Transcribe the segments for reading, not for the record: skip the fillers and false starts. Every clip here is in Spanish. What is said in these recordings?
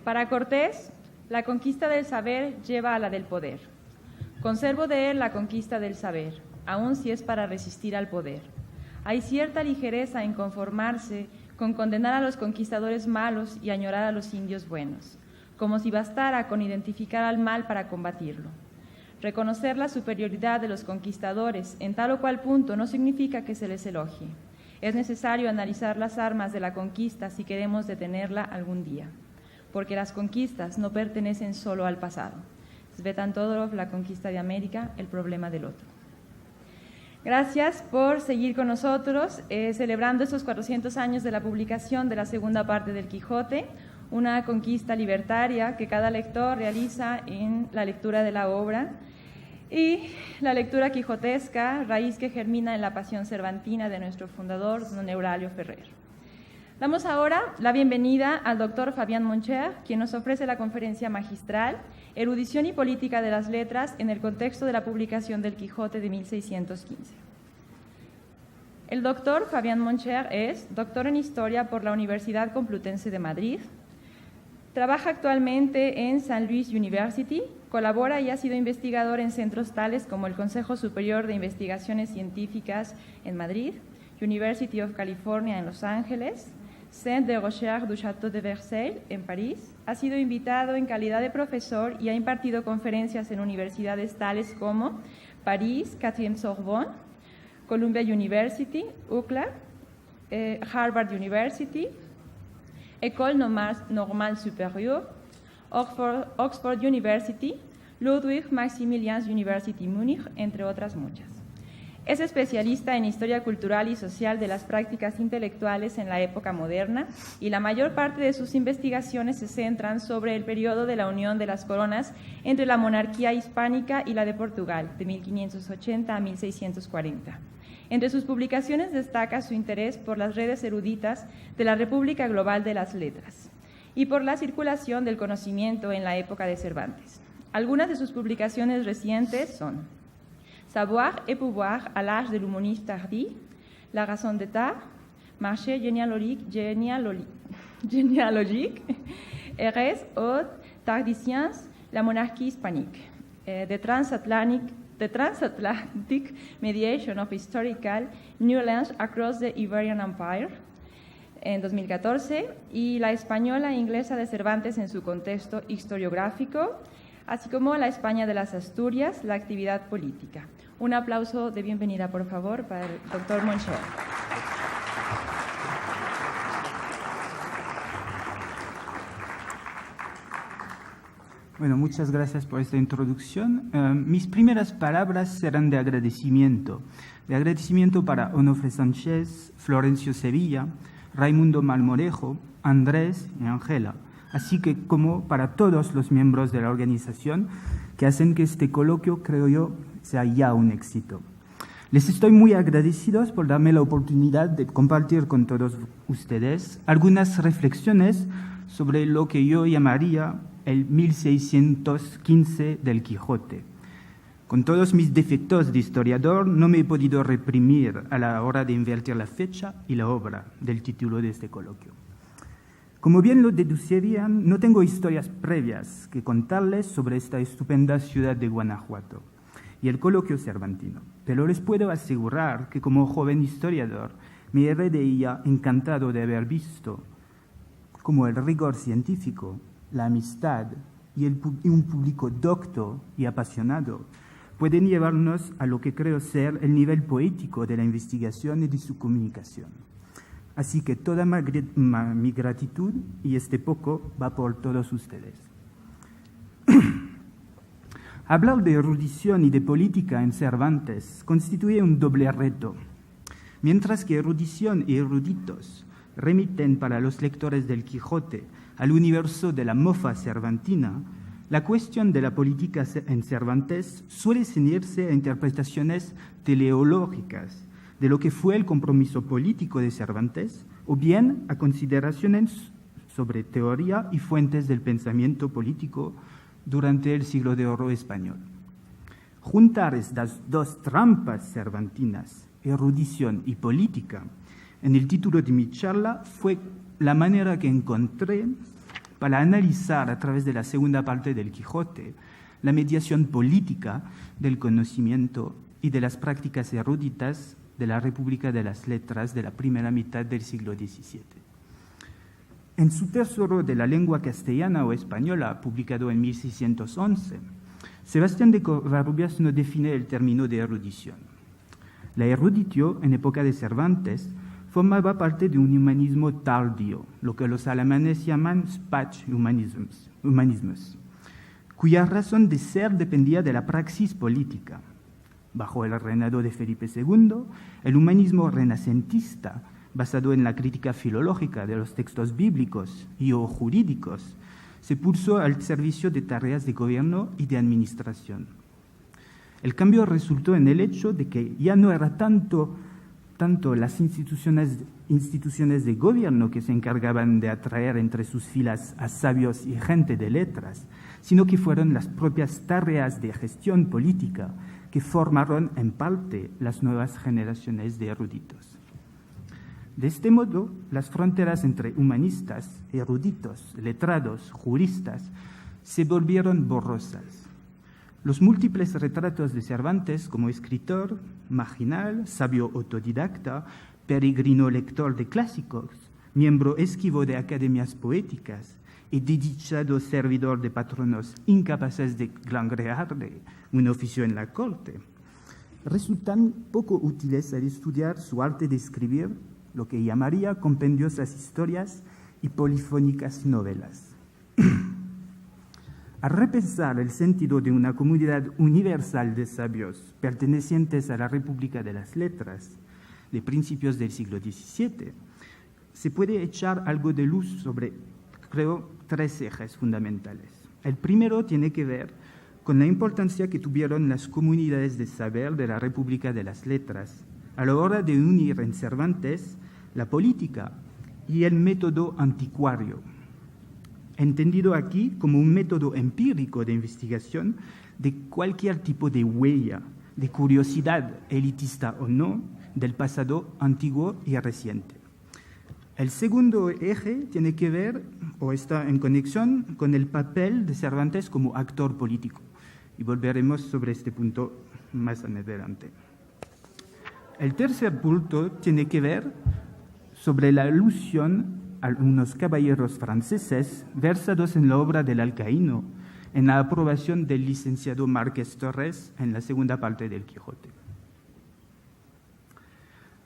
Para Cortés, la conquista del saber lleva a la del poder. Conservo de él la conquista del saber, aun si es para resistir al poder. Hay cierta ligereza en conformarse con condenar a los conquistadores malos y añorar a los indios buenos, como si bastara con identificar al mal para combatirlo. Reconocer la superioridad de los conquistadores en tal o cual punto no significa que se les elogie. Es necesario analizar las armas de la conquista si queremos detenerla algún día, porque las conquistas no pertenecen solo al pasado. Svetan Todorov, La conquista de América, el problema del otro. Gracias por seguir con nosotros, celebrando estos 400 años de la publicación de la segunda parte del Quijote, una conquista libertaria que cada lector realiza en la lectura de la obra, y la lectura quijotesca, raíz que germina en la pasión cervantina de nuestro fundador, don Euralio Ferrer. Damos ahora la bienvenida al doctor Fabián Moncher, quien nos ofrece la conferencia magistral Erudición y Política de las Letras en el contexto de la publicación del Quijote de 1615. El doctor Fabián Moncher es doctor en Historia por la Universidad Complutense de Madrid, trabaja actualmente en St. Louis University, colabora y ha sido investigador en centros tales como el Consejo Superior de Investigaciones Científicas en Madrid, University of California en Los Ángeles, Centre de Recherche du Château de Versailles en París. Ha sido invitado en calidad de profesor y ha impartido conferencias en universidades tales como París, 4e Sorbonne, Columbia University, UCLA, Harvard University, École Normale Supérieure, Oxford University, Ludwig Maximilians University Múnich, entre otras muchas. Es especialista en historia cultural y social de las prácticas intelectuales en la época moderna y la mayor parte de sus investigaciones se centran sobre el periodo de la unión de las coronas entre la monarquía hispánica y la de Portugal, de 1580 a 1640. Entre sus publicaciones destaca su interés por las redes eruditas de la República Global de las Letras y por la circulación del conocimiento en la época de Cervantes. Algunas de sus publicaciones recientes son Savoir et pouvoir à l'âge de l'humaniste tardi, La raison d'État, Marché généalogique, Heres haute tardiciens, La monarchie hispanique, The Transatlantic Mediation of Historical New Lands Across the Iberian Empire, en 2014, y La española e inglesa de Cervantes en su contexto historiográfico, así como La España de las Asturias, la actividad política. Un aplauso de bienvenida, por favor, para el doctor Moncher. Bueno, muchas gracias por esta introducción. Mis primeras palabras serán de agradecimiento para Onofre Sánchez, Florencio Sevilla, Raimundo Malmorejo, Andrés y Ángela, así que como para todos los miembros de la organización que hacen que este coloquio, creo yo, sea ya un éxito. Les estoy muy agradecidos por darme la oportunidad de compartir con todos ustedes algunas reflexiones sobre lo que yo llamaría el 1615 del Quijote. Con todos mis defectos de historiador, no me he podido reprimir a la hora de invertir la fecha y la obra del título de este coloquio. Como bien lo deducirían, no tengo historias previas que contarles sobre esta estupenda ciudad de Guanajuato y el coloquio cervantino, pero les puedo asegurar que como joven historiador me iré de ella encantado de haber visto cómo el rigor científico, la amistad y un público docto y apasionado pueden llevarnos a lo que creo ser el nivel poético de la investigación y de su comunicación. Así que toda mi gratitud y este poco va por todos ustedes. Hablar de erudición y de política en Cervantes constituye un doble reto. Mientras que erudición y eruditos remiten para los lectores del Quijote al universo de la mofa cervantina, la cuestión de la política en Cervantes suele ceñirse a interpretaciones teleológicas de lo que fue el compromiso político de Cervantes, o bien a consideraciones sobre teoría y fuentes del pensamiento político durante el siglo de oro español. Juntar estas dos trampas cervantinas, erudición y política, en el título de mi charla fue la manera que encontré para analizar a través de la segunda parte del Quijote la mediación política del conocimiento y de las prácticas eruditas de la República de las Letras de la primera mitad del siglo XVII. En su Tesoro de la lengua castellana o española, publicado en 1611, Sebastián de Covarrubias no define el término de erudición. La eruditio, en época de Cervantes, formaba parte de un humanismo tardío, lo que los alemanes llaman Spatch-Humanismus, cuya razón de ser dependía de la praxis política. Bajo el reinado de Felipe II, el humanismo renacentista, basado en la crítica filológica de los textos bíblicos y o jurídicos, se puso al servicio de tareas de gobierno y de administración. El cambio resultó en el hecho de que ya no era tanto las instituciones de gobierno que se encargaban de atraer entre sus filas a sabios y gente de letras, sino que fueron las propias tareas de gestión política que formaron en parte las nuevas generaciones de eruditos. De este modo, las fronteras entre humanistas, eruditos, letrados, juristas, se volvieron borrosas. Los múltiples retratos de Cervantes como escritor, marginal, sabio autodidacta, peregrino lector de clásicos, miembro esquivo de academias poéticas y desdichado servidor de patronos incapaces de granjearle un oficio en la corte, resultan poco útiles al estudiar su arte de escribir lo que llamaría compendiosas historias y polifónicas novelas. Al repensar el sentido de una comunidad universal de sabios pertenecientes a la República de las Letras de principios del siglo XVII, se puede echar algo de luz sobre, creo, tres ejes fundamentales. El primero tiene que ver con la importancia que tuvieron las comunidades de saber de la República de las Letras a la hora de unir en Cervantes la política y el método anticuario, entendido aquí como un método empírico de investigación de cualquier tipo de huella, de curiosidad, elitista o no, del pasado antiguo y reciente. El segundo eje tiene que ver, o está en conexión, con el papel de Cervantes como actor político, y volveremos sobre este punto más adelante. El tercer punto tiene que ver sobre la alusión a unos caballeros franceses versados en la obra del Alcaíno, en la aprobación del licenciado Márquez Torres en la segunda parte del Quijote.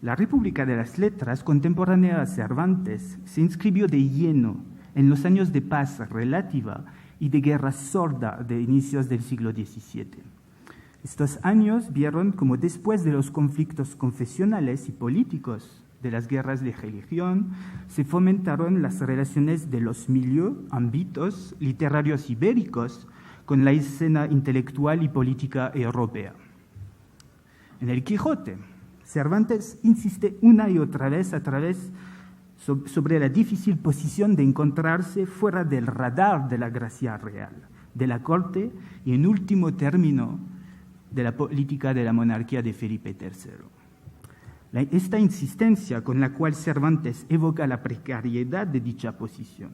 La República de las Letras contemporánea a Cervantes se inscribió de lleno en los años de paz relativa y de guerra sorda de inicios del siglo XVII. Estos años vieron como después de los conflictos confesionales y políticos de las guerras de religión, se fomentaron las relaciones de los ámbitos literarios ibéricos con la escena intelectual y política europea. En el Quijote, Cervantes insiste una y otra vez sobre la difícil posición de encontrarse fuera del radar de la gracia real, de la corte y, en último término, de la política de la monarquía de Felipe III. Esta insistencia con la cual Cervantes evoca la precariedad de dicha posición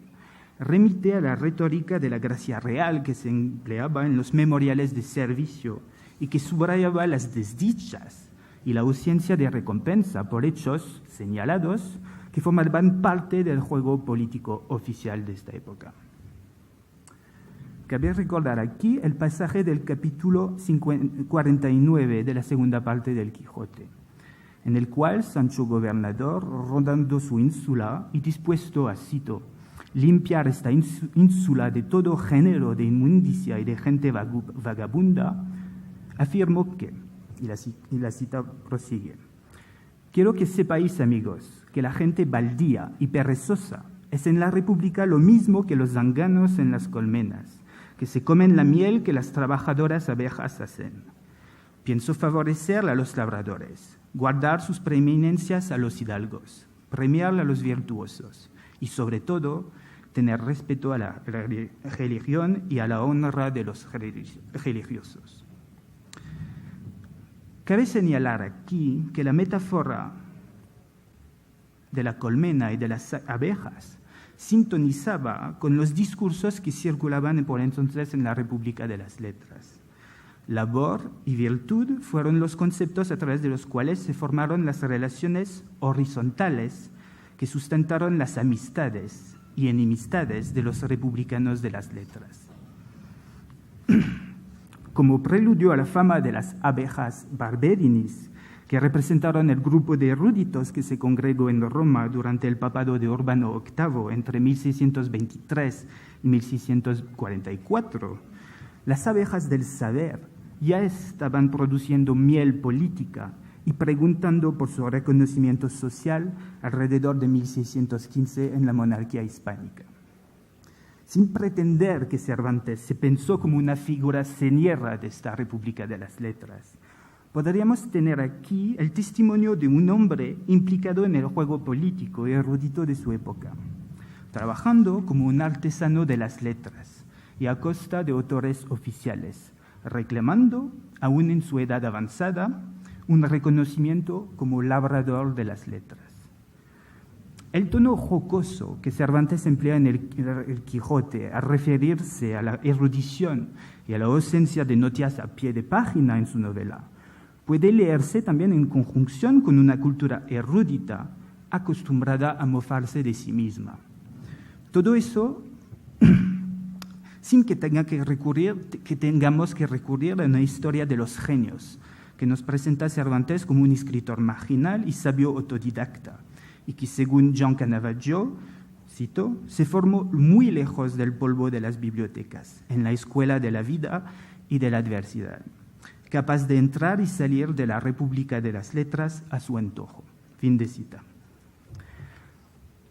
remite a la retórica de la gracia real que se empleaba en los memoriales de servicio y que subrayaba las desdichas y la ausencia de recompensa por hechos señalados que formaban parte del juego político oficial de esta época. Cabe recordar aquí el pasaje del capítulo 49 de la segunda parte del Quijote, en el cual Sancho Gobernador, rondando su ínsula y dispuesto a, cito, limpiar esta ínsula de todo género de inmundicia y de gente vagabunda, afirmó que, y la cita prosigue, quiero que sepáis, amigos, que la gente baldía y perezosa es en la República lo mismo que los zánganos en las colmenas, que se comen la miel que las trabajadoras abejas hacen. Pienso favorecer a los labradores, guardar sus preeminencias a los hidalgos, premiar a los virtuosos y, sobre todo, tener respeto a la religión y a la honra de los religiosos. Cabe señalar aquí que la metáfora de la colmena y de las abejas sintonizaba con los discursos que circulaban por entonces en la República de las Letras. Labor y virtud fueron los conceptos a través de los cuales se formaron las relaciones horizontales que sustentaron las amistades y enemistades de los republicanos de las letras. Como preludio a la fama de las abejas Barberinis, que representaron el grupo de eruditos que se congregó en Roma durante el papado de Urbano VIII entre 1623 y 1644, las abejas del saber ya estaban produciendo miel política y preguntando por su reconocimiento social alrededor de 1615 en la monarquía hispánica. Sin pretender que Cervantes se pensó como una figura señera de esta República de las Letras, podríamos tener aquí el testimonio de un hombre implicado en el juego político y erudito de su época, trabajando como un artesano de las letras y a costa de autores oficiales, reclamando, aún en su edad avanzada, un reconocimiento como labrador de las letras. El tono jocoso que Cervantes emplea en el Quijote al referirse a la erudición y a la ausencia de notas a pie de página en su novela puede leerse también en conjunción con una cultura erudita acostumbrada a mofarse de sí misma. Todo eso sin que tengamos que recurrir a una historia de los genios, que nos presenta a Cervantes como un escritor marginal y sabio autodidacta, y que según Jean Canavaggio, cito, se formó muy lejos del polvo de las bibliotecas, en la escuela de la vida y de la adversidad, capaz de entrar y salir de la República de las Letras a su antojo. Fin de cita.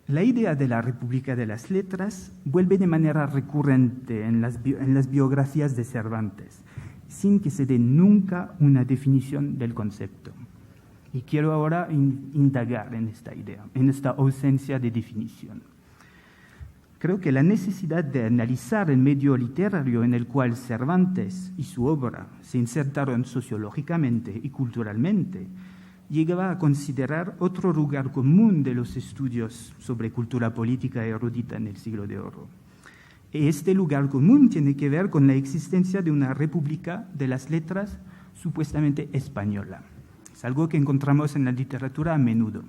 La idea de la República de las Letras vuelve de manera recurrente en las biografías de Cervantes, sin que se dé nunca una definición del concepto. Y quiero ahora indagar en esta idea, en esta ausencia de definición. Creo que la necesidad de analizar el medio literario en el cual Cervantes y su obra se insertaron sociológicamente y culturalmente llegaba a considerar otro lugar común de los estudios sobre cultura política erudita en el Siglo de Oro. Este lugar común tiene que ver con la existencia de una República de las Letras supuestamente española. Es algo que encontramos en la literatura a menudo.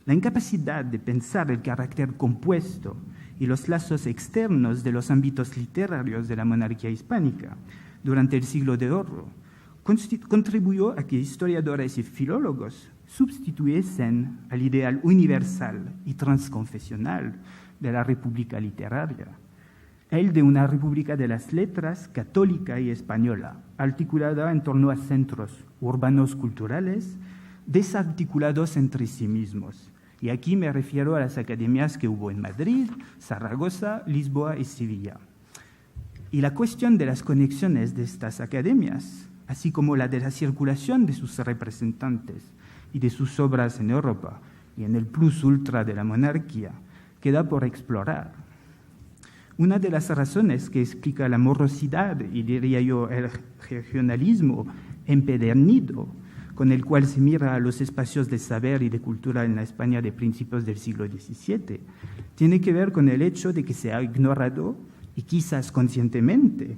La incapacidad de pensar el carácter compuesto y los lazos externos de los ámbitos literarios de la monarquía hispánica durante el Siglo de Oro contribuyó a que historiadores y filólogos sustituyesen al ideal universal y transconfesional de la república literaria, el de una república de las letras católica y española, articulada en torno a centros urbanos culturales desarticulados entre sí mismos. Y aquí me refiero a las academias que hubo en Madrid, Zaragoza, Lisboa y Sevilla. Y la cuestión de las conexiones de estas academias, así como la de la circulación de sus representantes y de sus obras en Europa y en el plus ultra de la monarquía, queda por explorar. Una de las razones que explica la morosidad y diría yo el regionalismo empedernido con el cual se mira a los espacios de saber y de cultura en la España de principios del siglo XVII, tiene que ver con el hecho de que se ha ignorado, y quizás conscientemente,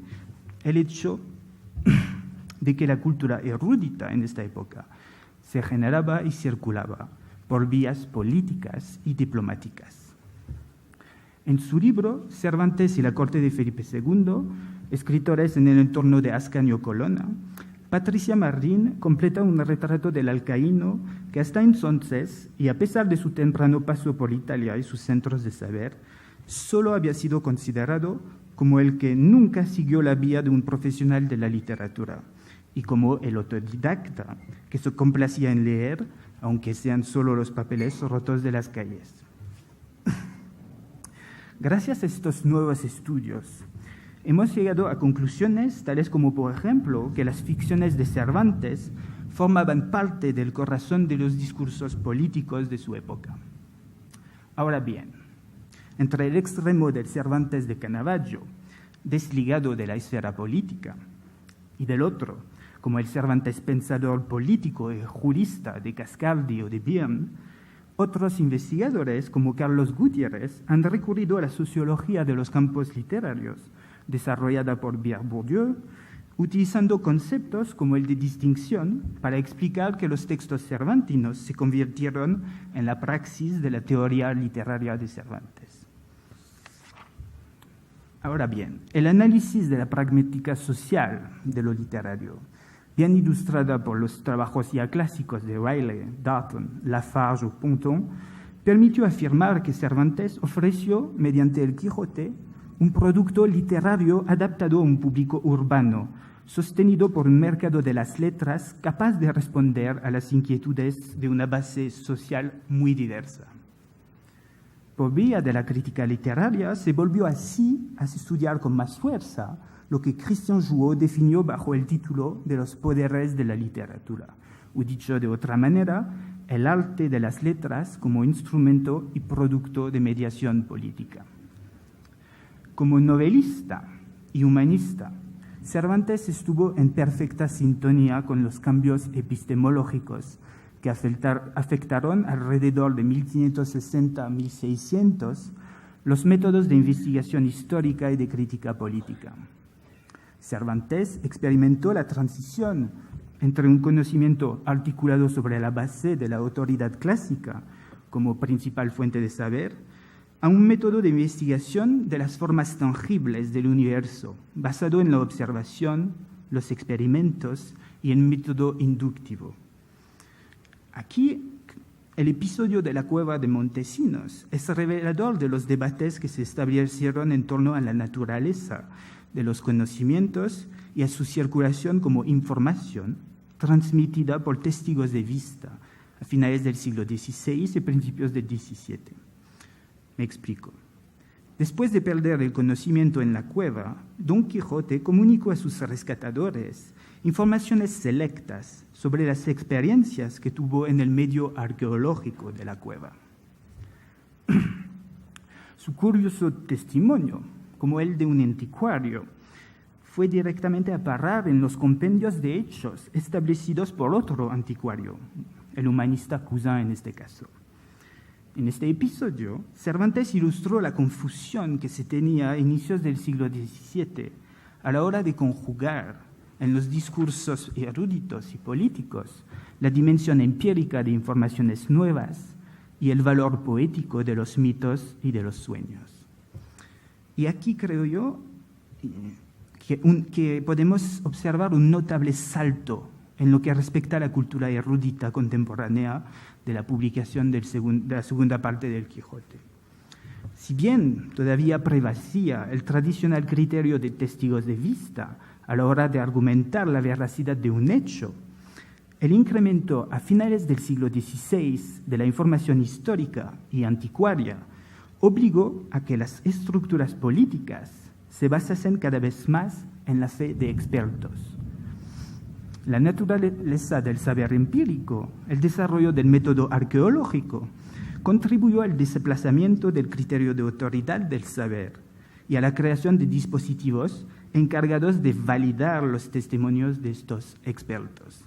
el hecho de que la cultura erudita en esta época se generaba y circulaba por vías políticas y diplomáticas. En su libro, Cervantes y la corte de Felipe II, escritores en el entorno de Ascanio Colonna, Patricia Marín completa un retrato del alcaíno que hasta entonces, y a pesar de su temprano paso por Italia y sus centros de saber, solo había sido considerado como el que nunca siguió la vía de un profesional de la literatura y como el autodidacta que se complacía en leer, aunque sean solo los papeles rotos de las calles. Gracias a estos nuevos estudios, hemos llegado a conclusiones tales como, por ejemplo, que las ficciones de Cervantes formaban parte del corazón de los discursos políticos de su época. Ahora bien, entre el extremo del Cervantes de Canavaggio, desligado de la esfera política, y del otro, como el Cervantes pensador político y jurista de Cascardi o de Byrne, Otros investigadores, como Carlos Gutiérrez, han recurrido a la sociología de los campos literarios, desarrollada por Pierre Bourdieu, utilizando conceptos como el de distinción para explicar que los textos cervantinos se convirtieron en la praxis de la teoría literaria de Cervantes. Ahora bien, el análisis de la pragmática social de lo literario, bien ilustrada por los trabajos ya clásicos de Riley, Darton, Lafarge o Ponton, permitió afirmar que Cervantes ofreció, mediante el Quijote, un producto literario adaptado a un público urbano, sostenido por un mercado de las letras capaz de responder a las inquietudes de una base social muy diversa. Por vía de la crítica literaria se volvió así a estudiar con más fuerza lo que Christian Jouot definió bajo el título de los poderes de la literatura, o dicho de otra manera, el arte de las letras como instrumento y producto de mediación política. Como novelista y humanista, Cervantes estuvo en perfecta sintonía con los cambios epistemológicos que afectaron alrededor de 1560 a 1600 los métodos de investigación histórica y de crítica política. Cervantes experimentó la transición entre un conocimiento articulado sobre la base de la autoridad clásica como principal fuente de saber, a un método de investigación de las formas tangibles del universo, basado en la observación, los experimentos y el método inductivo. Aquí, el episodio de la cueva de Montesinos es revelador de los debates que se establecieron en torno a la naturaleza de los conocimientos y a su circulación como información transmitida por testigos de vista a finales del siglo XVI y principios del XVII. Me explico. Después de perder el conocimiento en la cueva, Don Quijote comunicó a sus rescatadores informaciones selectas sobre las experiencias que tuvo en el medio arqueológico de la cueva. Su curioso testimonio, como el de un anticuario, fue directamente a parar en los compendios de hechos establecidos por otro anticuario, el humanista Cousin en este caso. En este episodio, Cervantes ilustró la confusión que se tenía a inicios del siglo XVII a la hora de conjugar en los discursos eruditos y políticos la dimensión empírica de informaciones nuevas y el valor poético de los mitos y de los sueños. Y aquí creo yo que podemos observar un notable salto en lo que respecta a la cultura erudita contemporánea de la publicación de la segunda parte del Quijote. Si bien todavía prevalecía el tradicional criterio de testigos de vista a la hora de argumentar la veracidad de un hecho, el incremento a finales del siglo XVI de la información histórica y anticuaria obligó a que las estructuras políticas se basasen cada vez más en la fe de expertos. La naturaleza del saber empírico, el desarrollo del método arqueológico, contribuyó al desplazamiento del criterio de autoridad del saber y a la creación de dispositivos encargados de validar los testimonios de estos expertos.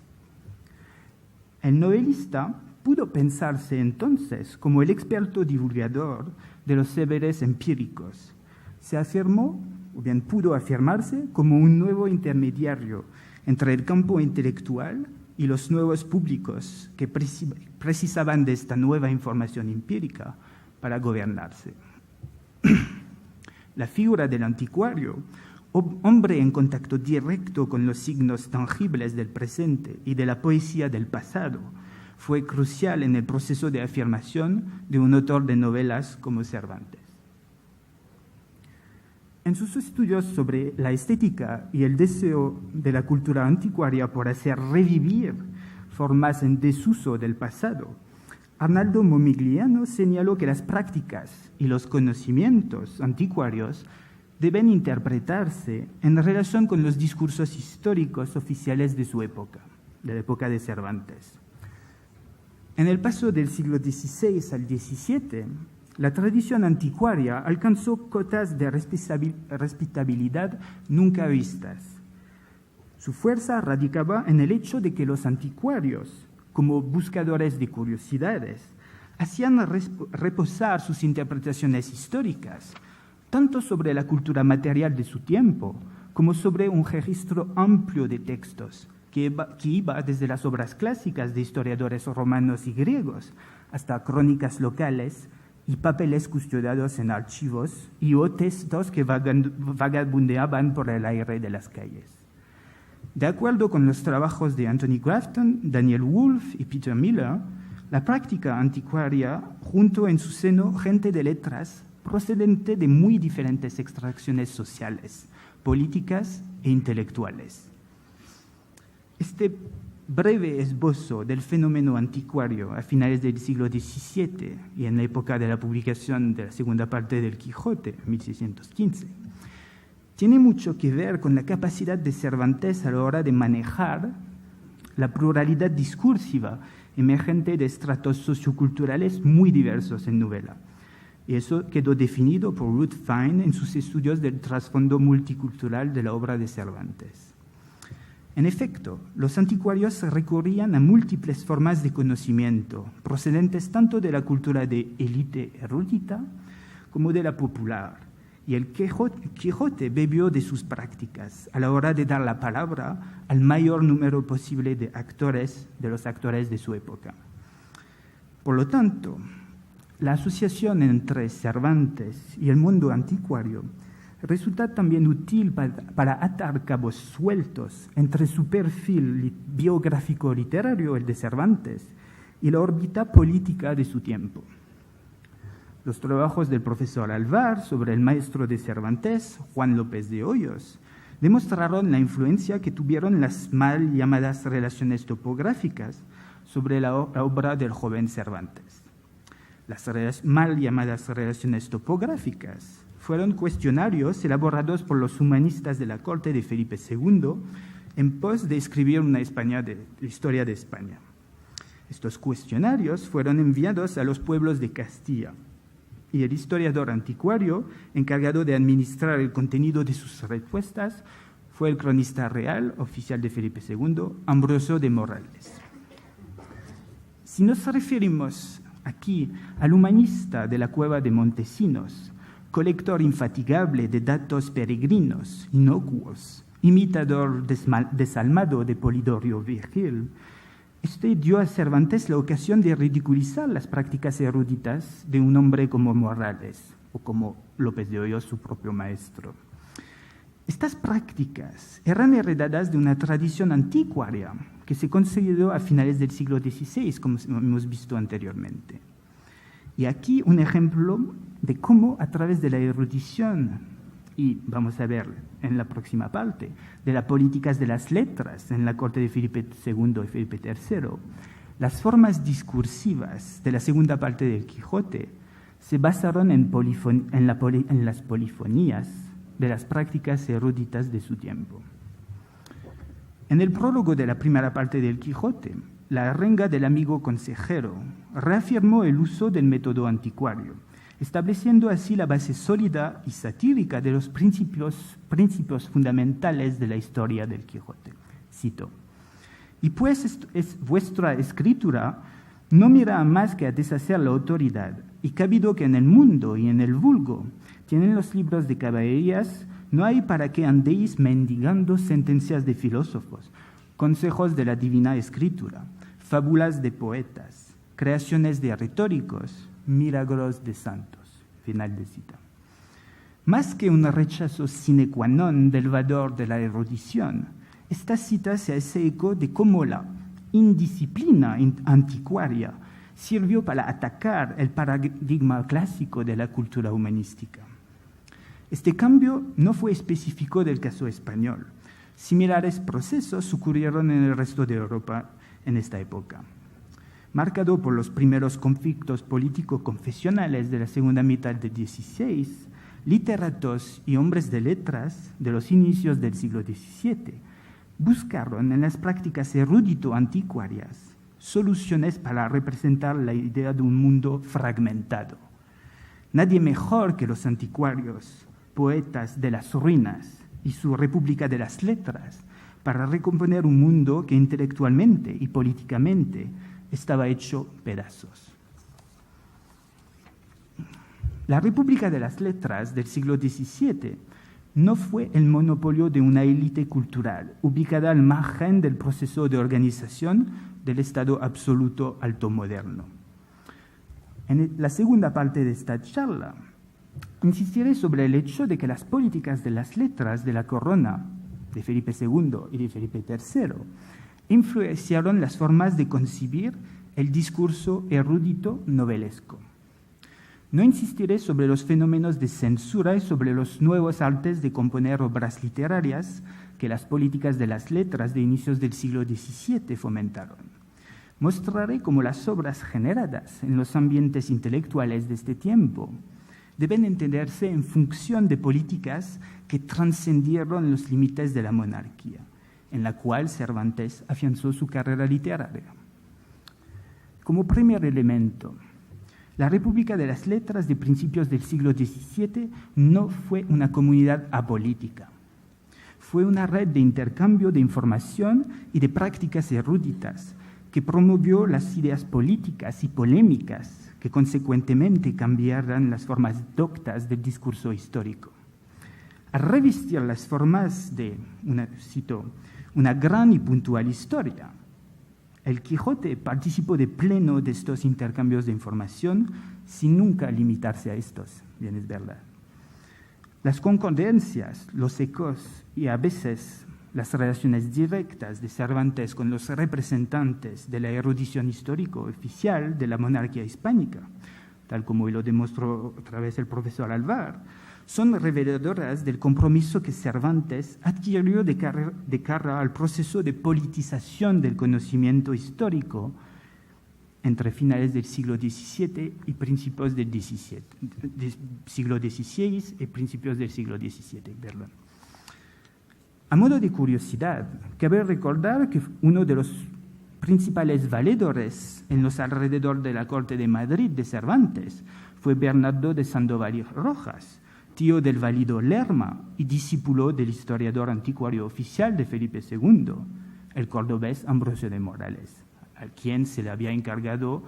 El novelista pudo pensarse entonces como el experto divulgador de los saberes empíricos. Se afirmó, o bien pudo afirmarse, como un nuevo intermediario entre el campo intelectual y los nuevos públicos que precisaban de esta nueva información empírica para gobernarse. La figura del anticuario, hombre en contacto directo con los signos tangibles del presente y de la poesía del pasado, fue crucial en el proceso de afirmación de un autor de novelas como Cervantes. En sus estudios sobre la estética y el deseo de la cultura anticuaria por hacer revivir formas en desuso del pasado, Arnaldo Momigliano señaló que las prácticas y los conocimientos anticuarios deben interpretarse en relación con los discursos históricos oficiales de su época, de la época de Cervantes. En el paso del siglo XVI al XVII, la tradición anticuaria alcanzó cotas de respetabilidad nunca vistas. Su fuerza radicaba en el hecho de que los anticuarios, como buscadores de curiosidades, hacían reposar sus interpretaciones históricas, tanto sobre la cultura material de su tiempo, como sobre un registro amplio de textos, que iba desde las obras clásicas de historiadores romanos y griegos hasta crónicas locales y papeles custodiados en archivos y o textos que vagabundeaban por el aire de las calles. De acuerdo con los trabajos de Anthony Grafton, Daniel Wolf y Peter Miller, la práctica anticuaria juntó en su seno gente de letras procedente de muy diferentes extracciones sociales, políticas e intelectuales. Este breve esbozo del fenómeno anticuario a finales del siglo XVII y en la época de la publicación de la segunda parte del Quijote, 1615, tiene mucho que ver con la capacidad de Cervantes a la hora de manejar la pluralidad discursiva emergente de estratos socioculturales muy diversos en novela. Y eso quedó definido por Ruth Fine en sus estudios del trasfondo multicultural de la obra de Cervantes. En efecto, los anticuarios recurrían a múltiples formas de conocimiento, procedentes tanto de la cultura de élite erudita como de la popular, y el Quijote bebió de sus prácticas a la hora de dar la palabra al mayor número posible de los actores de su época. Por lo tanto, la asociación entre Cervantes y el mundo anticuario resulta también útil para atar cabos sueltos entre su perfil biográfico literario, el de Cervantes, y la órbita política de su tiempo. Los trabajos del profesor Alvar sobre el maestro de Cervantes, Juan López de Hoyos, demostraron la influencia que tuvieron las mal llamadas relaciones topográficas sobre la obra del joven Cervantes. Las mal llamadas relaciones topográficas fueron cuestionarios elaborados por los humanistas de la corte de Felipe II en pos de escribir una historia de España. Estos cuestionarios fueron enviados a los pueblos de Castilla y el historiador anticuario encargado de administrar el contenido de sus respuestas fue el cronista real, oficial de Felipe II, Ambrosio de Morales. Si nos referimos aquí al humanista de la cueva de Montesinos, colector infatigable de datos peregrinos, inocuos, imitador desalmado de Polidoro Virgil, este dio a Cervantes la ocasión de ridiculizar las prácticas eruditas de un hombre como Morales o como López de Hoyos, su propio maestro. Estas prácticas eran heredadas de una tradición anticuaria que se consolidó a finales del siglo XVI, como hemos visto anteriormente. Y aquí un ejemplo de cómo a través de la erudición, y vamos a ver en la próxima parte, de las políticas de las letras en la corte de Felipe II y Felipe III, las formas discursivas de la segunda parte del Quijote se basaron en las polifonías de las prácticas eruditas de su tiempo. En el prólogo de la primera parte del Quijote, la arenga del amigo consejero reafirmó el uso del método anticuario, estableciendo así la base sólida y satírica de los principios fundamentales de la historia del Quijote. Cito: «Y pues vuestra escritura no mira a más que a deshacer la autoridad, y cabido que en el mundo y en el vulgo tienen los libros de caballerías, no hay para que andéis mendigando sentencias de filósofos, consejos de la divina escritura, fábulas de poetas, creaciones de retóricos, milagros de santos». Final de cita. Más que un rechazo sine qua non del valor de la erudición, esta cita se hace eco de cómo la indisciplina anticuaria sirvió para atacar el paradigma clásico de la cultura humanística. Este cambio no fue específico del caso español. Similares procesos ocurrieron en el resto de Europa en esta época. Marcado por los primeros conflictos político-confesionales de la segunda mitad del XVI, literatos y hombres de letras de los inicios del siglo XVII buscaron en las prácticas erudito-anticuarias soluciones para representar la idea de un mundo fragmentado. Nadie mejor que los anticuarios, poetas de las ruinas y su República de las Letras, para recomponer un mundo que intelectualmente y políticamente estaba hecho pedazos. La República de las Letras del siglo XVII no fue el monopolio de una élite cultural, ubicada al margen del proceso de organización del Estado absoluto alto moderno. En la segunda parte de esta charla, insistiré sobre el hecho de que las políticas de las letras de la corona de Felipe II y de Felipe III influenciaron las formas de concebir el discurso erudito novelesco. No insistiré sobre los fenómenos de censura y sobre los nuevos artes de componer obras literarias que las políticas de las letras de inicios del siglo XVII fomentaron. Mostraré cómo las obras generadas en los ambientes intelectuales de este tiempo deben entenderse en función de políticas que trascendieron los límites de la monarquía, en la cual Cervantes afianzó su carrera literaria. Como primer elemento, la República de las Letras de principios del siglo XVII no fue una comunidad apolítica. Fue una red de intercambio de información y de prácticas eruditas que promovió las ideas políticas y polémicas que consecuentemente cambiaran las formas doctas del discurso histórico. Al revestir las formas de, una gran y puntual historia, el Quijote participó de pleno de estos intercambios de información sin nunca limitarse a estos, bien es verdad. Las concordancias, los ecos y a veces las relaciones directas de Cervantes con los representantes de la erudición histórica oficial de la monarquía hispánica, tal como lo demostró otra vez el profesor Alvar, son reveladoras del compromiso que Cervantes adquirió de cara al proceso de politización del conocimiento histórico entre finales del siglo XVII y principios del siglo XVI y principios del siglo XVII. Perdón. A modo de curiosidad, cabe recordar que uno de los principales valedores en los alrededores de la corte de Madrid de Cervantes fue Bernardo de Sandoval y Rojas, tío del válido Lerma y discípulo del historiador anticuario oficial de Felipe II, el cordobés Ambrosio de Morales, a quien se le había encargado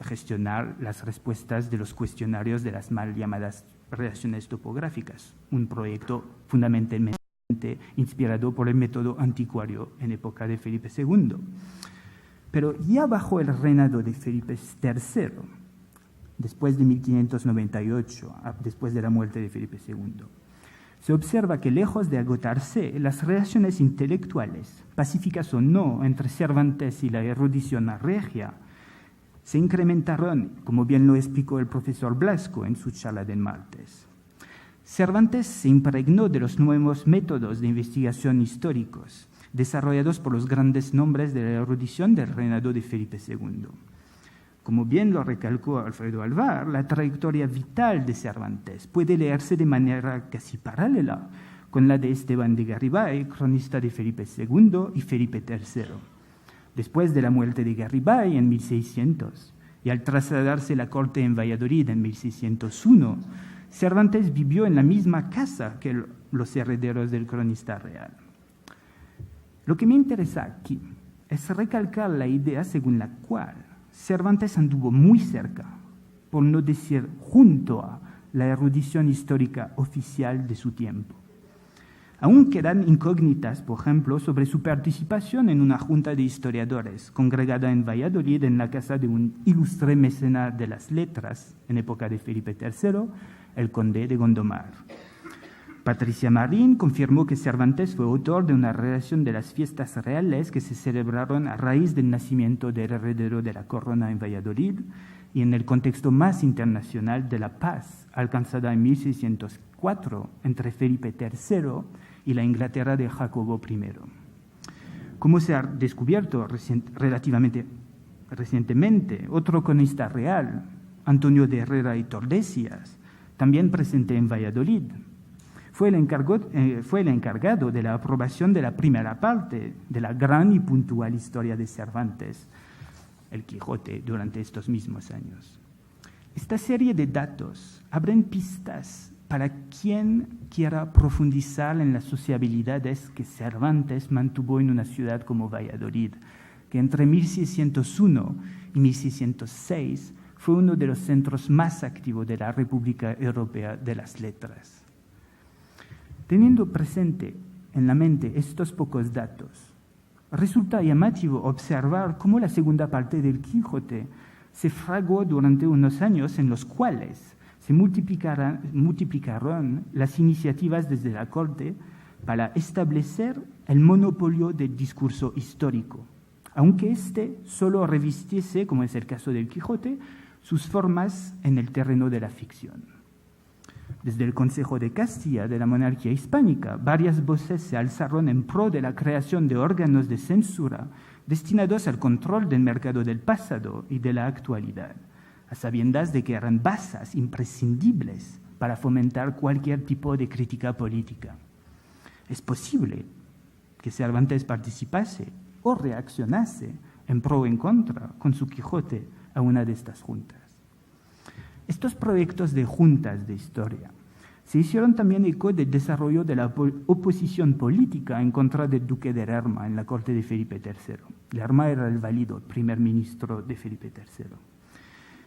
gestionar las respuestas de los cuestionarios de las mal llamadas relaciones topográficas, un proyecto fundamentalmente inspirado por el método anticuario en época de Felipe II. Pero ya bajo el reinado de Felipe III, después de 1598, después de la muerte de Felipe II, se observa que lejos de agotarse, las relaciones intelectuales, pacíficas o no, entre Cervantes y la erudición regia, se incrementaron, como bien lo explicó el profesor Blasco en su charla del martes. Cervantes se impregnó de los nuevos métodos de investigación históricos, desarrollados por los grandes nombres de la erudición del reinado de Felipe II. Como bien lo recalcó Alfredo Alvar, la trayectoria vital de Cervantes puede leerse de manera casi paralela con la de Esteban de Garibay, cronista de Felipe II y Felipe III. Después de la muerte de Garibay en 1600 y al trasladarse la corte en Valladolid en 1601, Cervantes vivió en la misma casa que los herederos del cronista real. Lo que me interesa aquí es recalcar la idea según la cual Cervantes anduvo muy cerca, por no decir junto a, la erudición histórica oficial de su tiempo. Aún quedan incógnitas, por ejemplo, sobre su participación en una junta de historiadores congregada en Valladolid en la casa de un ilustre mecenas de las letras en época de Felipe III, el conde de Gondomar. Patricia Marín confirmó que Cervantes fue autor de una relación de las fiestas reales que se celebraron a raíz del nacimiento del heredero de la corona en Valladolid y en el contexto más internacional de la paz alcanzada en 1604 entre Felipe III y la Inglaterra de Jacobo I. Como se ha descubierto relativamente recientemente, otro cronista real, Antonio de Herrera y Tordesillas, también presente en Valladolid, fue el encargado de la aprobación de la primera parte de la gran y puntual historia de Cervantes, el Quijote, durante estos mismos años. Esta serie de datos abren pistas para quien quiera profundizar en las sociabilidades que Cervantes mantuvo en una ciudad como Valladolid, que entre 1601 y 1606 fue uno de los centros más activos de la República Europea de las Letras. Teniendo presente en la mente estos pocos datos, resulta llamativo observar cómo la segunda parte del Quijote se fraguó durante unos años en los cuales se multiplicaron las iniciativas desde la corte para establecer el monopolio del discurso histórico, aunque éste solo revistiese, como es el caso del Quijote, sus formas en el terreno de la ficción. Desde el Consejo de Castilla de la monarquía hispánica, varias voces se alzaron en pro de la creación de órganos de censura destinados al control del mercado del pasado y de la actualidad, a sabiendas de que eran bazas imprescindibles para fomentar cualquier tipo de crítica política. Es posible que Cervantes participase o reaccionase en pro o en contra con su Quijote a una de estas juntas. Estos proyectos de juntas de historia se hicieron también eco del desarrollo de la oposición política en contra del duque de Lerma en la corte de Felipe III. Lerma era el válido primer ministro de Felipe III.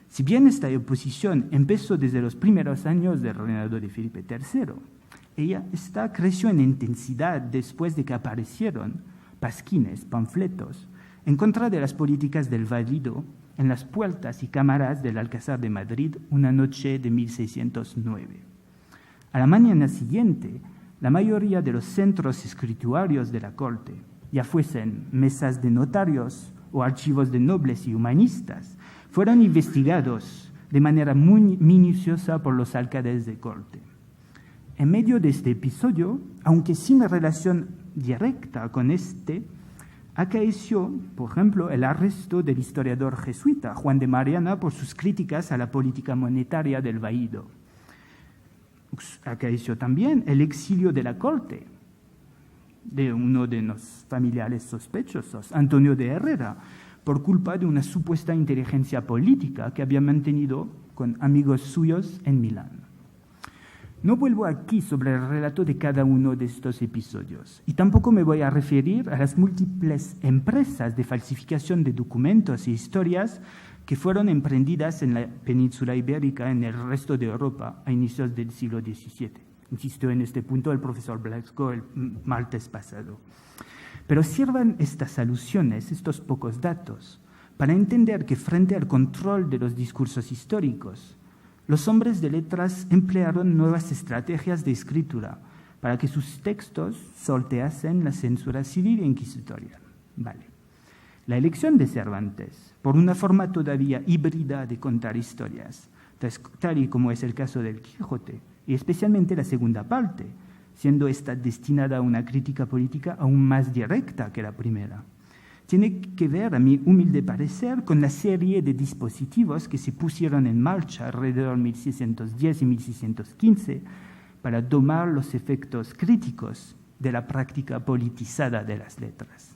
Si bien esta oposición empezó desde los primeros años del reinado de Felipe III, ella creció en intensidad después de que aparecieron pasquines, panfletos, en contra de las políticas del válido en las puertas y cámaras del Alcázar de Madrid una noche de 1609. A la mañana siguiente, la mayoría de los centros escriturarios de la corte, ya fuesen mesas de notarios o archivos de nobles y humanistas, fueron investigados de manera muy minuciosa por los alcaldes de corte. En medio de este episodio, aunque sin relación directa con este, acaeció, por ejemplo, el arresto del historiador jesuita Juan de Mariana por sus críticas a la política monetaria del vaído. Acaeció también el exilio de la corte de uno de los familiares sospechosos, Antonio de Herrera, por culpa de una supuesta inteligencia política que había mantenido con amigos suyos en Milán. No vuelvo aquí sobre el relato de cada uno de estos episodios y tampoco me voy a referir a las múltiples empresas de falsificación de documentos e historias que fueron emprendidas en la península ibérica en el resto de Europa a inicios del siglo XVII. Insistió en este punto el profesor Blasco el martes pasado. Pero sirvan estas alusiones, estos pocos datos, para entender que frente al control de los discursos históricos, los hombres de letras emplearon nuevas estrategias de escritura para que sus textos sorteasen la censura civil e inquisitorial. Vale. La elección de Cervantes, por una forma todavía híbrida de contar historias, tal y como es el caso del Quijote, y especialmente la segunda parte, siendo esta destinada a una crítica política aún más directa que la primera, tiene que ver, a mi humilde parecer, con la serie de dispositivos que se pusieron en marcha alrededor de 1610 y 1615 para domar los efectos críticos de la práctica politizada de las letras.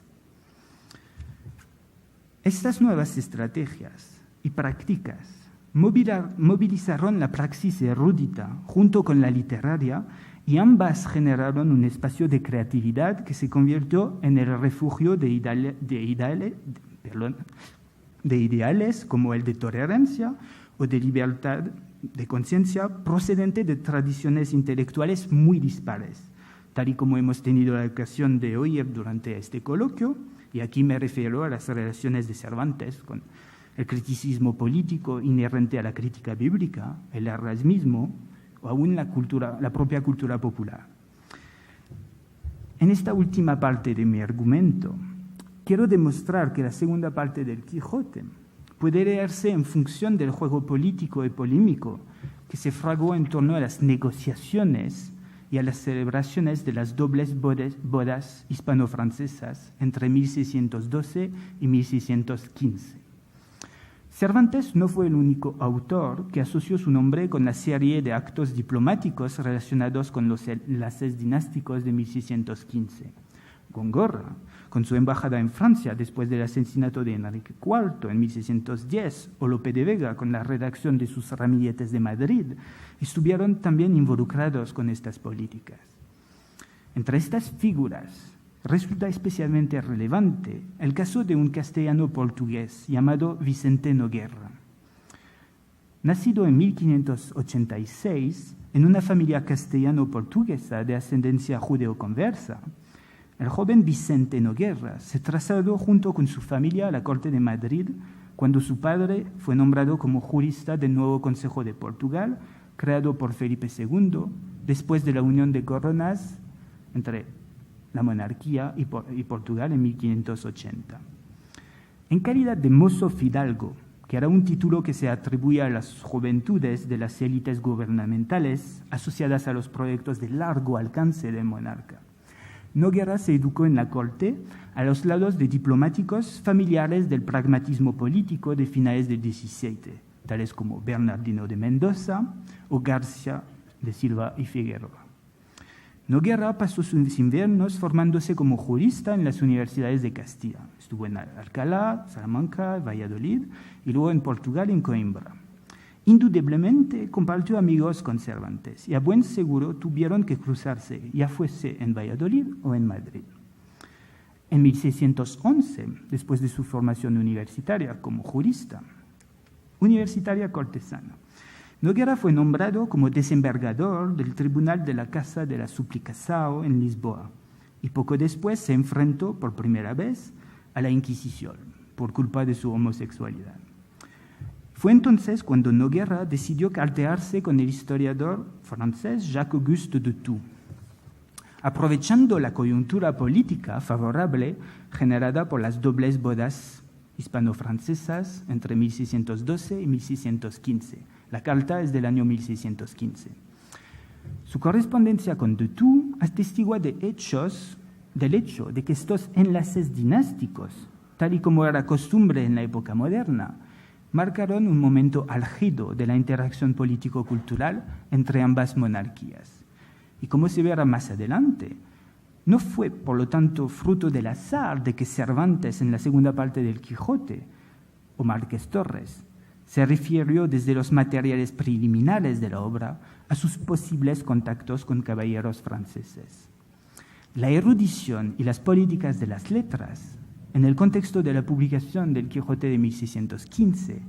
Estas nuevas estrategias y prácticas movilizaron la praxis erudita junto con la literaria y ambas generaron un espacio de creatividad que se convirtió en el refugio de ideales como el de tolerancia o de libertad de conciencia procedente de tradiciones intelectuales muy dispares, tal y como hemos tenido la ocasión de oír durante este coloquio, y aquí me refiero a las relaciones de Cervantes con el criticismo político inherente a la crítica bíblica, el erasmismo, o aún la propia cultura popular. En esta última parte de mi argumento, quiero demostrar que la segunda parte del Quijote puede leerse en función del juego político y polémico que se fraguó en torno a las negociaciones y a las celebraciones de las dobles bodas hispano-francesas entre 1612 y 1615. Cervantes no fue el único autor que asoció su nombre con la serie de actos diplomáticos relacionados con los enlaces dinásticos de 1615. Góngora, con su embajada en Francia después del asesinato de Enrique IV en 1610, o Lope de Vega con la redacción de sus ramilletes de Madrid, estuvieron también involucrados con estas políticas. Entre estas figuras, resulta especialmente relevante el caso de un castellano portugués llamado Vicente Nogueira. Nacido en 1586 en una familia castellano-portuguesa de ascendencia judeo-conversa, el joven Vicente Noguera se trasladó junto con su familia a la corte de Madrid cuando su padre fue nombrado como jurista del nuevo Consejo de Portugal, creado por Felipe II, después de la unión de coronas entre la monarquía y Portugal en 1580. En calidad de mozo fidalgo, que era un título que se atribuía a las juventudes de las élites gubernamentales asociadas a los proyectos de largo alcance del monarca, Noguera se educó en la corte a los lados de diplomáticos familiares del pragmatismo político de finales del XVII, tales como Bernardino de Mendoza o García de Silva y Figueroa. Noguera pasó sus inviernos formándose como jurista en las universidades de Castilla. Estuvo en Alcalá, Salamanca, Valladolid y luego en Portugal, en Coimbra. Indudablemente compartió amigos con Cervantes y a buen seguro tuvieron que cruzarse, ya fuese en Valladolid o en Madrid. En 1611, después de su formación universitaria como jurista, universitaria cortesana, Noguera fue nombrado como desembargador del Tribunal de la Casa de la Suplicação en Lisboa y poco después se enfrentó por primera vez a la Inquisición por culpa de su homosexualidad. Fue entonces cuando Noguera decidió cartearse con el historiador francés Jacques-Auguste de Thou, aprovechando la coyuntura política favorable generada por las dobles bodas hispano-francesas entre 1612 y 1615. La carta es del año 1615. Su correspondencia con de Thou atestigua del hecho de que estos enlaces dinásticos, tal y como era costumbre en la época moderna, marcaron un momento álgido de la interacción político-cultural entre ambas monarquías. Y como se verá más adelante, no fue, por lo tanto, fruto del azar de que Cervantes, en la segunda parte del Quijote, o Márquez Torres, se refirió desde los materiales preliminares de la obra a sus posibles contactos con caballeros franceses. La erudición y las políticas de las letras, en el contexto de la publicación del Quijote de 1615,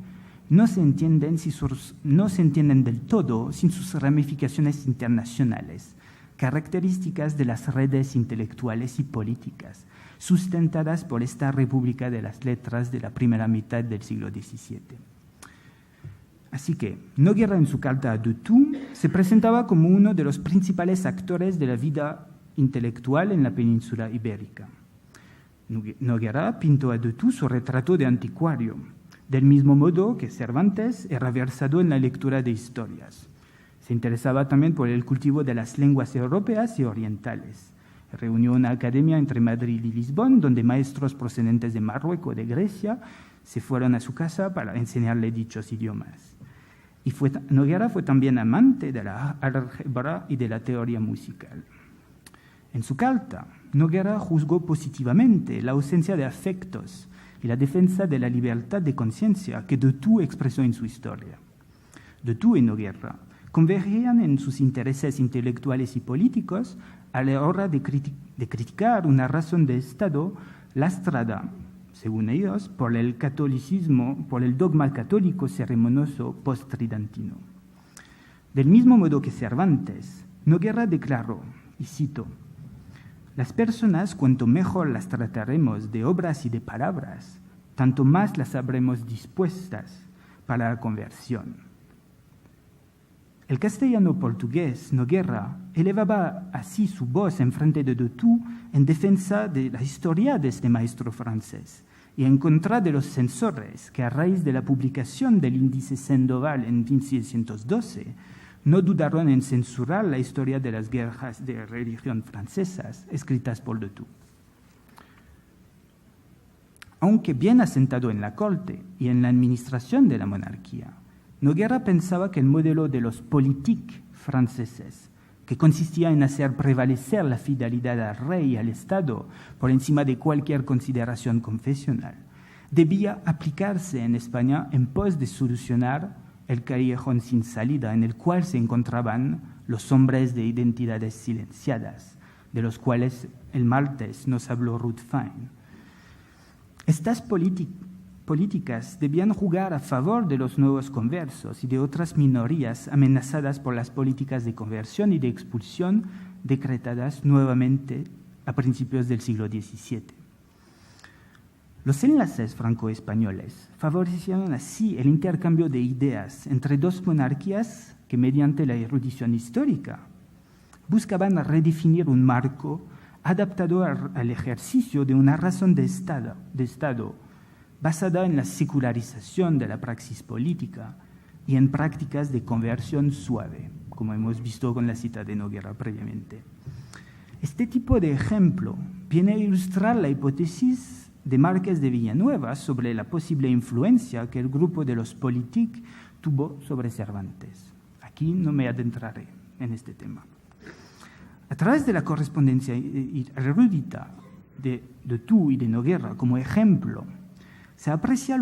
no se entienden del todo sin sus ramificaciones internacionales, características de las redes intelectuales y políticas, sustentadas por esta República de las Letras de la primera mitad del siglo XVII. Así que Noguera en su carta a de Thou se presentaba como uno de los principales actores de la vida intelectual en la península ibérica. Noguera pintó a de Thou su retrato de anticuario, del mismo modo que Cervantes era versado en la lectura de historias. Se interesaba también por el cultivo de las lenguas europeas y orientales. Reunió una academia entre Madrid y Lisbon, donde maestros procedentes de Marruecos o de Grecia se fueron a su casa para enseñarle dichos idiomas. Y Noguera fue también amante de la álgebra y de la teoría musical. En su carta, Noguera juzgó positivamente la ausencia de afectos y la defensa de la libertad de conciencia que de Thou expresó en su historia. De Thou y Noguera convergían en sus intereses intelectuales y políticos a la hora de criticar una razón de Estado lastrada, según ellos, por el catolicismo, por el dogma católico ceremonioso post-tridentino. Del mismo modo que Cervantes, Noguera declaró, y cito, «Las personas, cuanto mejor las trataremos de obras y de palabras, tanto más las habremos dispuestas para la conversión». El castellano-portugués Noguera elevaba así su voz en frente de Thou en defensa de la historia de este maestro francés y en contra de los censores que a raíz de la publicación del índice Sandoval en 1612 no dudaron en censurar la historia de las guerras de religión francesas escritas por de Thou. Aunque bien asentado en la corte y en la administración de la monarquía, Noguera pensaba que el modelo de los politiques franceses, que consistía en hacer prevalecer la fidelidad al rey y al Estado por encima de cualquier consideración confesional, debía aplicarse en España en pos de solucionar el callejón sin salida en el cual se encontraban los hombres de identidades silenciadas, de los cuales el martes nos habló Ruth Fine. Estas políticas debían jugar a favor de los nuevos conversos y de otras minorías amenazadas por las políticas de conversión y de expulsión decretadas nuevamente a principios del siglo XVII. Los enlaces franco-españoles favorecieron así el intercambio de ideas entre dos monarquías que, mediante la erudición histórica, buscaban redefinir un marco adaptado al ejercicio de una razón de Estado basada en la secularización de la praxis política y en prácticas de conversión suave, como hemos visto con la cita de Noguera previamente. Este tipo de ejemplo viene a ilustrar la hipótesis de Márquez de Villanueva sobre la posible influencia que el grupo de los Politique tuvo sobre Cervantes. Aquí no me adentraré en este tema. A través de la correspondencia erudita de Tú y de Noguera como ejemplo, se aprecian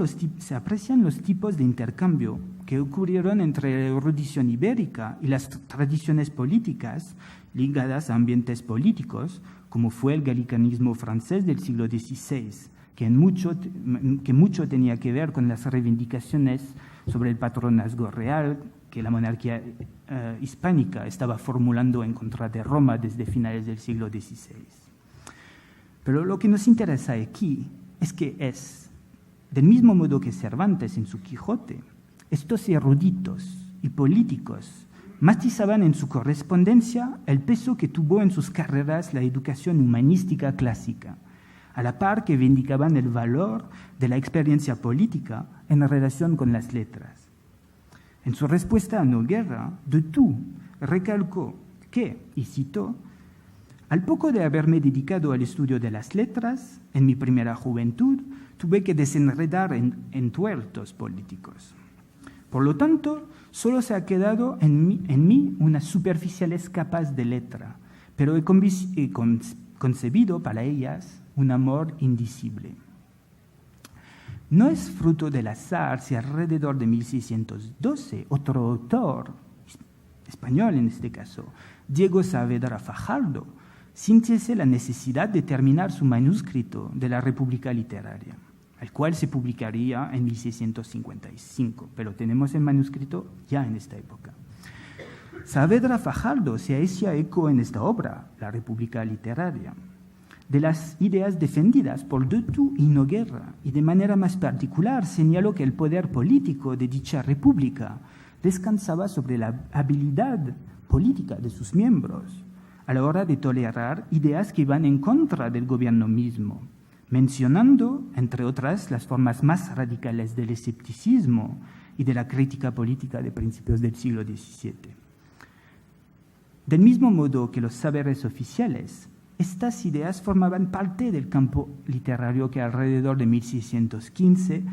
los tipos de intercambio que ocurrieron entre la erudición ibérica y las tradiciones políticas ligadas a ambientes políticos, como fue el gallicanismo francés del siglo XVI, que mucho tenía que ver con las reivindicaciones sobre el patronazgo real que la monarquía hispánica estaba formulando en contra de Roma desde finales del siglo XVI. Pero lo que nos interesa aquí es que del mismo modo que Cervantes en su Quijote, estos eruditos y políticos matizaban en su correspondencia el peso que tuvo en sus carreras la educación humanística clásica, a la par que vindicaban el valor de la experiencia política en relación con las letras. En su respuesta a Noguera, de Tú recalcó que, y citó, «Al poco de haberme dedicado al estudio de las letras, en mi primera juventud, tuve que desenredar en tuertos políticos. Por lo tanto, solo se ha quedado en mí unas superficiales capas de letra, pero he concebido para ellas un amor indicible». No es fruto del azar si alrededor de 1612 otro autor, español en este caso, Diego Saavedra Fajardo, sintiese la necesidad de terminar su manuscrito de la República Literaria, el cual se publicaría en 1655, pero tenemos el manuscrito ya en esta época. Saavedra Fajardo se hacía eco en esta obra, La República Literaria, de las ideas defendidas por de Tú y Noguera, y de manera más particular señaló que el poder político de dicha república descansaba sobre la habilidad política de sus miembros a la hora de tolerar ideas que iban en contra del gobierno mismo, mencionando, entre otras, las formas más radicales del escepticismo y de la crítica política de principios del siglo XVII. Del mismo modo que los saberes oficiales, estas ideas formaban parte del campo literario que alrededor de 1615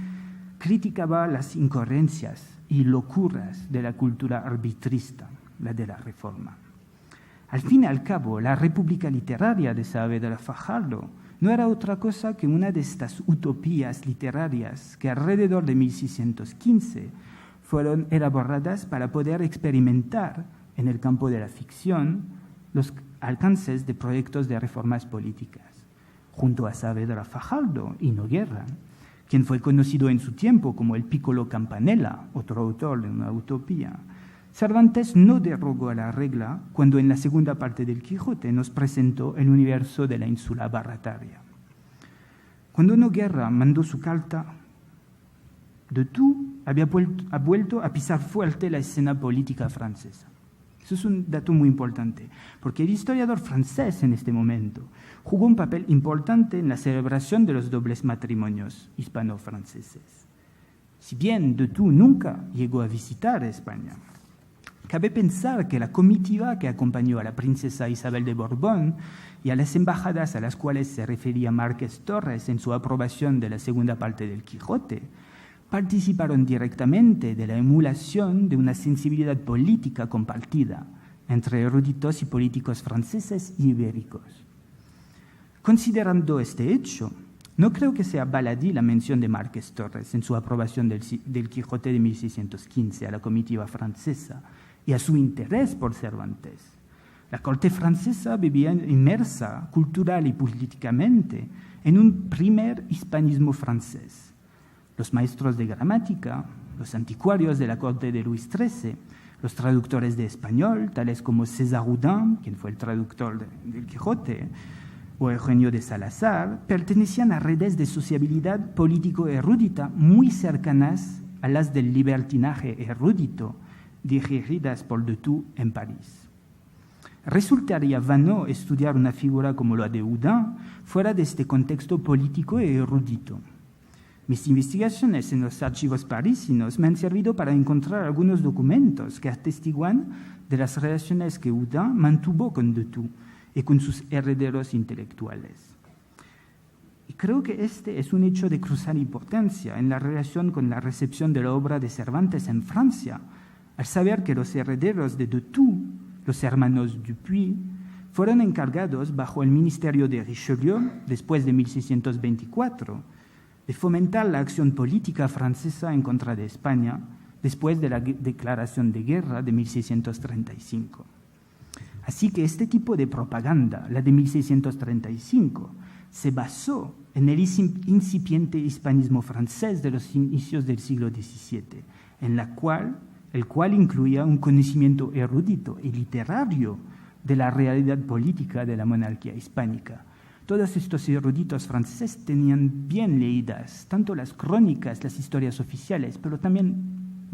criticaba las incoherencias y locuras de la cultura arbitrista, la de la Reforma. Al fin y al cabo, la República Literaria de Saavedra Fajardo no era otra cosa que una de estas utopías literarias que alrededor de 1615 fueron elaboradas para poder experimentar en el campo de la ficción los alcances de proyectos de reformas políticas. Junto a Saavedra Fajardo y Noguera, quien fue conocido en su tiempo como el Piccolo Campanella, otro autor de una utopía, Cervantes no derogó a la regla cuando en la segunda parte del Quijote nos presentó el universo de la ínsula Barataria. Cuando Noguera mandó su carta, de Tú ha vuelto a pisar fuerte la escena política francesa. Eso es un dato muy importante, porque el historiador francés en este momento jugó un papel importante en la celebración de los dobles matrimonios hispano-franceses. Si bien de Tú nunca llegó a visitar España, cabe pensar que la comitiva que acompañó a la princesa Isabel de Borbón y a las embajadas a las cuales se refería Márquez Torres en su aprobación de la segunda parte del Quijote, participaron directamente de la emulación de una sensibilidad política compartida entre eruditos y políticos franceses y ibéricos. Considerando este hecho, no creo que sea baladí la mención de Márquez Torres en su aprobación del Quijote de 1615 a la comitiva francesa y a su interés por Cervantes. La corte francesa vivía inmersa cultural y políticamente en un primer hispanismo francés, los maestros de gramática, los anticuarios de la corte de Luis XIII, los traductores de español, tales como César Houdin, quien fue el traductor del Quijote, o Eugenio de Salazar, pertenecían a redes de sociabilidad político-erudita muy cercanas a las del libertinaje erudito dirigidas por de Thou en París. Resultaría vano estudiar una figura como la de Houdin fuera de este contexto político e erudito. Mis investigaciones en los archivos parisinos me han servido para encontrar algunos documentos que atestiguan de las relaciones que Houdin mantuvo con de Thou y con sus herederos intelectuales. Y creo que este es un hecho de crucial importancia en la relación con la recepción de la obra de Cervantes en Francia, al saber que los herederos de Thou, los hermanos Dupuy, fueron encargados bajo el ministerio de Richelieu, después de 1624, de fomentar la acción política francesa en contra de España, después de la declaración de guerra de 1635. Así que este tipo de propaganda, la de 1635, se basó en el incipiente hispanismo francés de los inicios del siglo XVII, el cual incluía un conocimiento erudito y literario de la realidad política de la monarquía hispánica. Todos estos eruditos franceses tenían bien leídas tanto las crónicas, las historias oficiales, pero también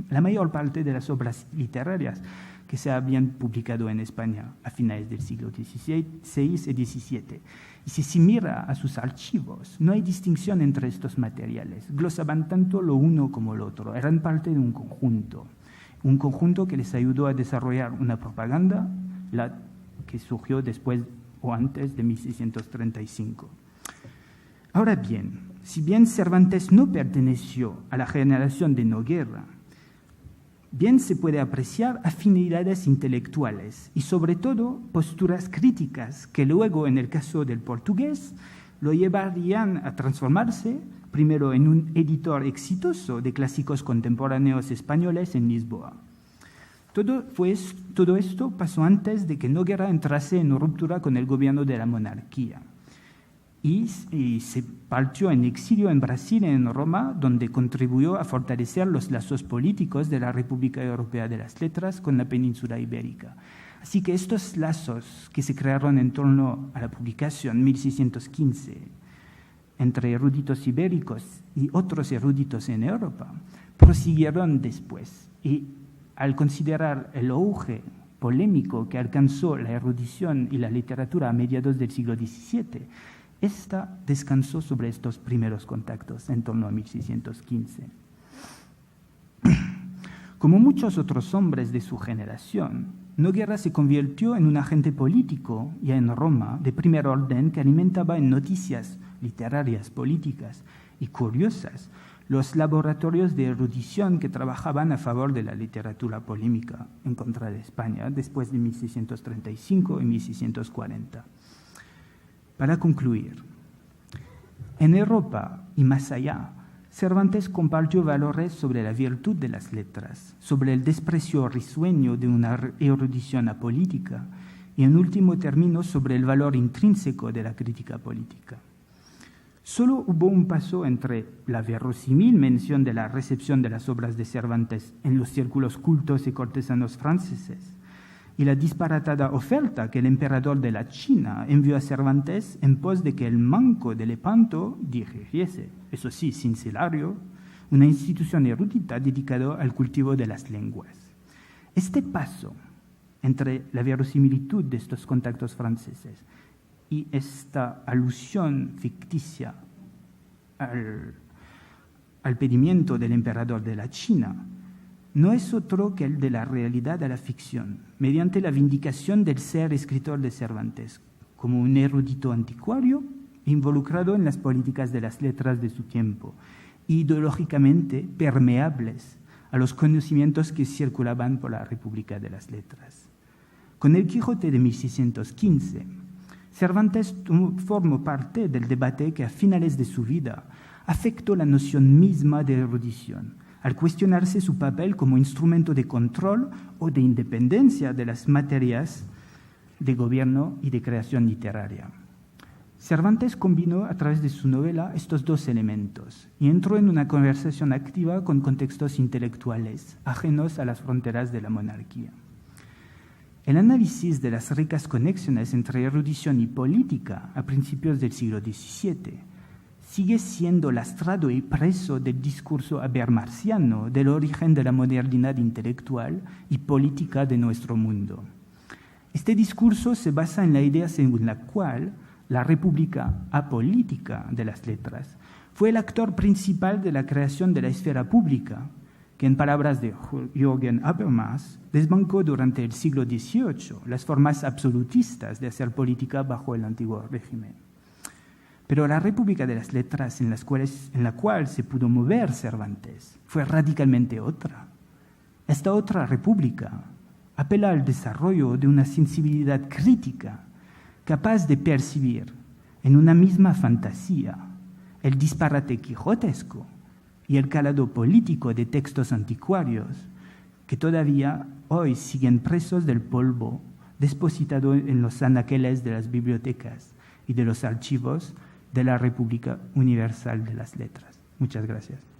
la mayor parte de las obras literarias que se habían publicado en España a finales del siglo XVI y XVII. Y si se mira a sus archivos, no hay distinción entre estos materiales. Glosaban tanto lo uno como lo otro. Eran parte de un conjunto que les ayudó a desarrollar una propaganda, la que surgió después o antes de 1635. Ahora bien, si bien Cervantes no perteneció a la generación de Noguera, bien se puede apreciar afinidades intelectuales y sobre todo posturas críticas que luego, en el caso del portugués, lo llevarían a transformarse primero en un editor exitoso de clásicos contemporáneos españoles en Lisboa. Todo esto pasó antes de que Noguera entrase en ruptura con el gobierno de la monarquía y se partió en exilio en Brasil y en Roma, donde contribuyó a fortalecer los lazos políticos de la República Europea de las Letras con la península ibérica. Así que estos lazos que se crearon en torno a la publicación 1615 entre eruditos ibéricos y otros eruditos en Europa prosiguieron después. Y al considerar el auge polémico que alcanzó la erudición y la literatura a mediados del siglo XVII, esta descansó sobre estos primeros contactos en torno a 1615. Como muchos otros hombres de su generación, Noguera se convirtió en un agente político, ya en Roma, de primer orden que alimentaba en noticias literarias, políticas y curiosas los laboratorios de erudición que trabajaban a favor de la literatura polémica en contra de España después de 1635 y 1640. Para concluir, en Europa y más allá, Cervantes compartió valores sobre la virtud de las letras, sobre el desprecio risueño de una erudición apolítica y, en último término, sobre el valor intrínseco de la crítica política. Solo hubo un paso entre la verosímil mención de la recepción de las obras de Cervantes en los círculos cultos y cortesanos franceses y la disparatada oferta que el emperador de la China envió a Cervantes en pos de que el Manco de Lepanto dirigiese, eso sí, sin salario, una institución erudita dedicada al cultivo de las lenguas. Este paso entre la verosimilitud de estos contactos franceses y esta alusión ficticia al pedimiento del emperador de la China no es otro que el de la realidad a la ficción, mediante la vindicación del ser escritor de Cervantes, como un erudito anticuario involucrado en las políticas de las letras de su tiempo, ideológicamente permeables a los conocimientos que circulaban por la República de las Letras. Con el Quijote de 1615, Cervantes formó parte del debate que a finales de su vida afectó la noción misma de erudición, al cuestionarse su papel como instrumento de control o de independencia de las materias de gobierno y de creación literaria. Cervantes combinó a través de su novela estos dos elementos y entró en una conversación activa con contextos intelectuales ajenos a las fronteras de la monarquía. El análisis de las ricas conexiones entre erudición y política a principios del siglo XVII sigue siendo lastrado y preso del discurso habermasiano del origen de la modernidad intelectual y política de nuestro mundo. Este discurso se basa en la idea según la cual la república apolítica de las letras fue el actor principal de la creación de la esfera pública, que en palabras de Jürgen Habermas desbancó durante el siglo XVIII las formas absolutistas de hacer política bajo el antiguo régimen. Pero la República de las Letras en la cual se pudo mover Cervantes fue radicalmente otra. Esta otra república apela al desarrollo de una sensibilidad crítica capaz de percibir en una misma fantasía el disparate quijotesco y el calado político de textos anticuarios que todavía hoy siguen presos del polvo depositado en los anaqueles de las bibliotecas y de los archivos de la República Universal de las Letras. Muchas gracias.